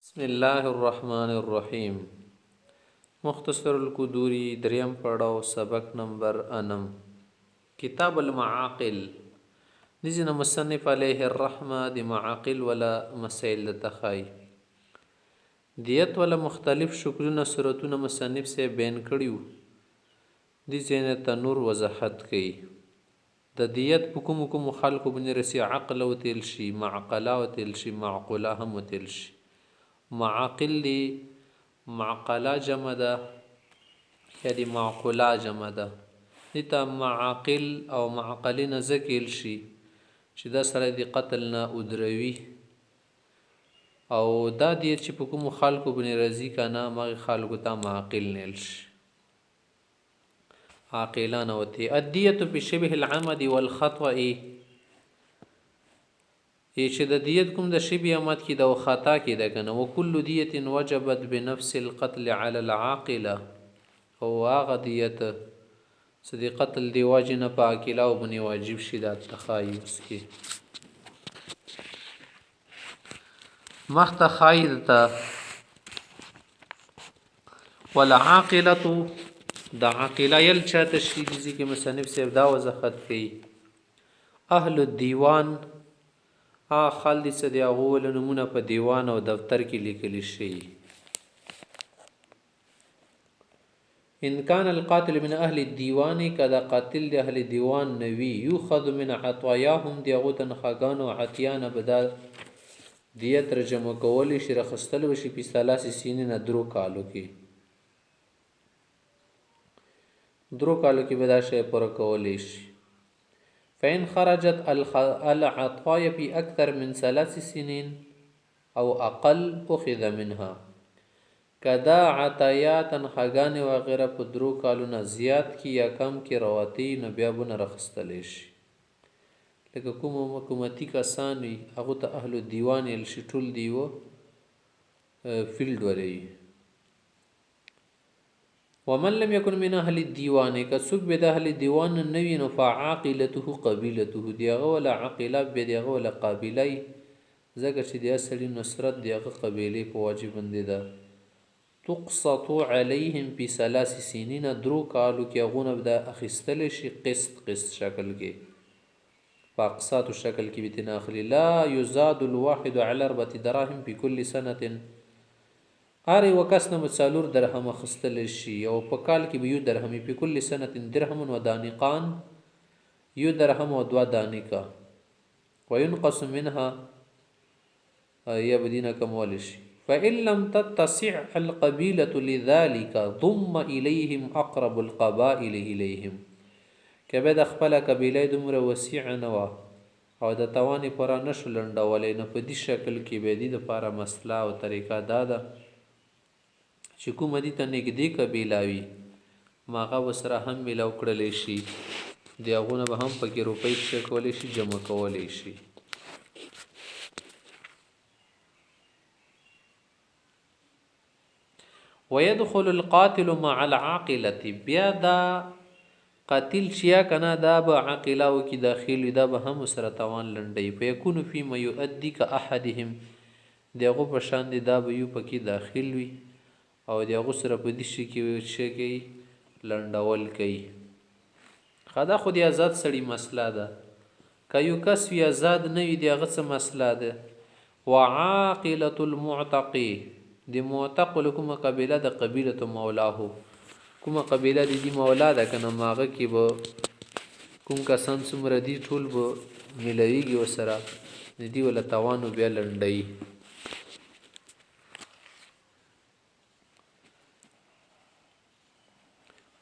بسم الله الرحمن الرحیم. مختصر القدوری دریم پڑھاو سبق نمبر انم. کتاب المعاقل دیزن مصنف علیه الرحمه دی معاقل ولا مسائل تخای دیت ولا مختلف شکلونه صورتونه مصنف سے بین کړیو دی زین تنور وضاحت کړي. د دیت په کوم خلکو باندې رسی عقل او تل شي معقله او تل شي معقوله هم تل شي. معاقل دی معقله جمع ده یا دی معقوله جمع ده. دیتا معاقل او معقلین ذکیل شي چې دا سره دی قتل نه ادروي او دا دی چې په کوم خلکو باندې رضی کنه مغه خلکو ته معاقل نیل شي عاقلان وتی. الدیه بشبه العمد والخطأ چې د دیت کوم د شبه عمد کې د خطا کې ده کنه. وکل دیت وجبت بنفس القتل على العاقله او هغه دیت صدی قتل دی واجب نه پاکلا او بنی واجب شي د تخایس کې مختخاید تا والعاقله د عاقله یل چاته شي دي کې مصنف صاحب دا وضاحت کوي. اهل الدیوان خال دي څه دی اول نمونه په دیوان او دفتر کې لیکل شي. ان کان القاتل من اهل الدیوان کدا قاتل د اهل دیوان نوی یوخذ من عطایاهم دیغه تنخاګان او عطیان بدل دیت ترجمه کول شي رخصتل وشي په 3 سنین درو کالو کې بدا شي پر کول شي. فإن خرجت العطايا في أكثر من 3 سنين أو أقل أخذ منها. کدا عطايا تنخواګان وغیرہ په درو کالونه زیات کی یا کم کی رواتی نو بیا بونه رخصتل شي. لکه کوم حکومتي کسان وي هغه ته اهل دیوان ال شټول دیو فیلډ ولې. ومن لم يكن من اهل الديوان كسب بد اهل الديوان نوي فعاقلته قبيلته دیغه ولا عاقله بدیغه ولا قابله زګر چې دی اصلي نصرت دیغه قبيله په واجب بندي ده. تقسط عليهم في 3 سنين درو کالو کې غونه د اخستل شي قسط شکل کې فاقساط شکل کې بتنا اخلي. لا يزاد الواحد على 4 دراهم في كل سنه اره وکسنه مسالور درهم خستل شي او په کال کې به یو درهم په کل سنه درهم و دانقان یو درهم او 2 دانقه وينقص منها یا بدینه کمول شي. فإن لم تتسع القبيلة لذلك ضم إليهم أقرب القبائل إليهم. کبه د خپل قبيله دومره وسیع نه وا او د توانی پر نشو لنډولې نه په دې شکل کې به دي د لپاره مسله او طریقه داده چې کوم دي ته نګدي قبيلاوي ماغه وسره هم ملو کړلې شي دیغونه به هم پکې روپۍ کولې شي جمع کولې شي. ويدخل القاتل مع العاقله بیا دا قاتل شیا کنا دا به عاقله او کی داخل دا به هم سره توان لنډي فيكون فيما يؤدي كاحدهم دیغه په شان دي دا به یو پکې داخل وي او دیغه سره په دې شي کې شي لنډول کوي. خدا خو دی آزاد سړی مسله ده کایو کس وی آزاد نه وي دیغه څه مسله ده. وعاقله المعتق دی معتق لكم قبيله د قبيله مولاه کومه قبيله دي مولا ده کنه ماغه کې به کوم کسان څومره دي ټول به ملويږي وسره دي ولا توانو بیا لنډي.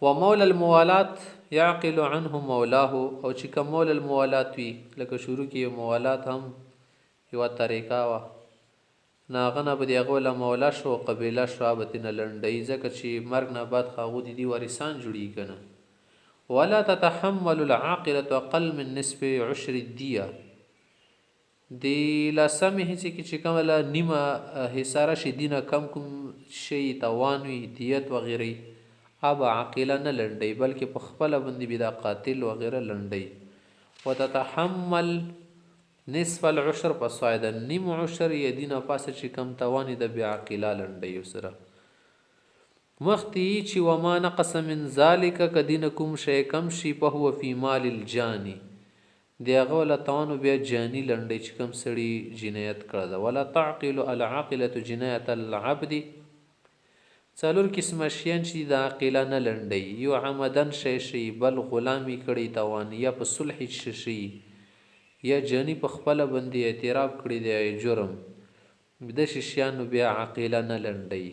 ومول الموالات يعقل عنه مولاه او چې کوم مول الموالات وي لکه شروع کې موالات هم یو طریقه وا ناغنه به دیغه ولا مولا شو قبيله شعبتن لنډي ځکه چې مرګ نه بعد خاغو دي وارثان جوړي کنه. ولا تتحمل العاقله اقل من نصف عشر الديه دی لاسمه چې کومه نیمه حصاره شي دینه کم کوم شي توانوي دیت وغيرها اب عاقله نه لنډي بلکې په خپل باندې بدا قاتل وغيرها لنډي. وتتحمل نصف العشر په صاعدا نیم عشر یا دینه پاسه چې کم توانی د بیا عقیله لنډي سره مختی چې وما نقص من ذالک کدین کوم شی کم شي په هو فی مال الجانی دی هغه ولا توانو بیا جانی لنډي چې کم سړي جنایت کړه ده ولا تعقل العاقله جنایت العبد څلور قسم شیان چې د عقیله نه لنډي یو عمدن شي بل غلامی کړي توان یا په صلح شي یا جانی په خپل باندې اعتراف کړی دی جرم د شیانو بیا عقیله نه لنډي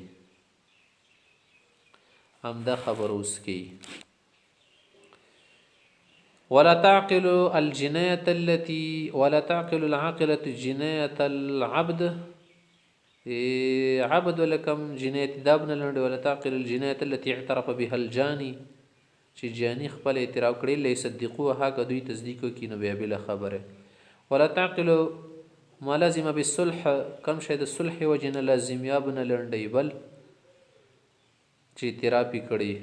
هم دا خبر اوس کی ولا تعقل الجنايه التي ولا تعقل العاقله جنايه العبد عبد لكم جنايه دابن لنډي ولا تعقل الجنايه التي اعترف بها الجاني چې جانی خپل اعتراف کړی لې صدقوها که دوی تصدیق کوي نو بیا بل خبره ولا تعقل ما لازم بالصلح کم شي د صلح وجنه لازم یا بن لنډي بل چې اعتراف کړي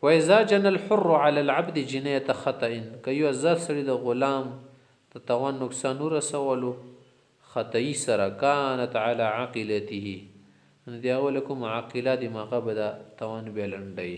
واذا جن الحر على العبد جنايه خطا کيو ازل سړي د غلام ته توان نقصان رسولو خطئی سره كانت على عاقلته ان دی اولکم عاقله دی مغه بدا توان بلندي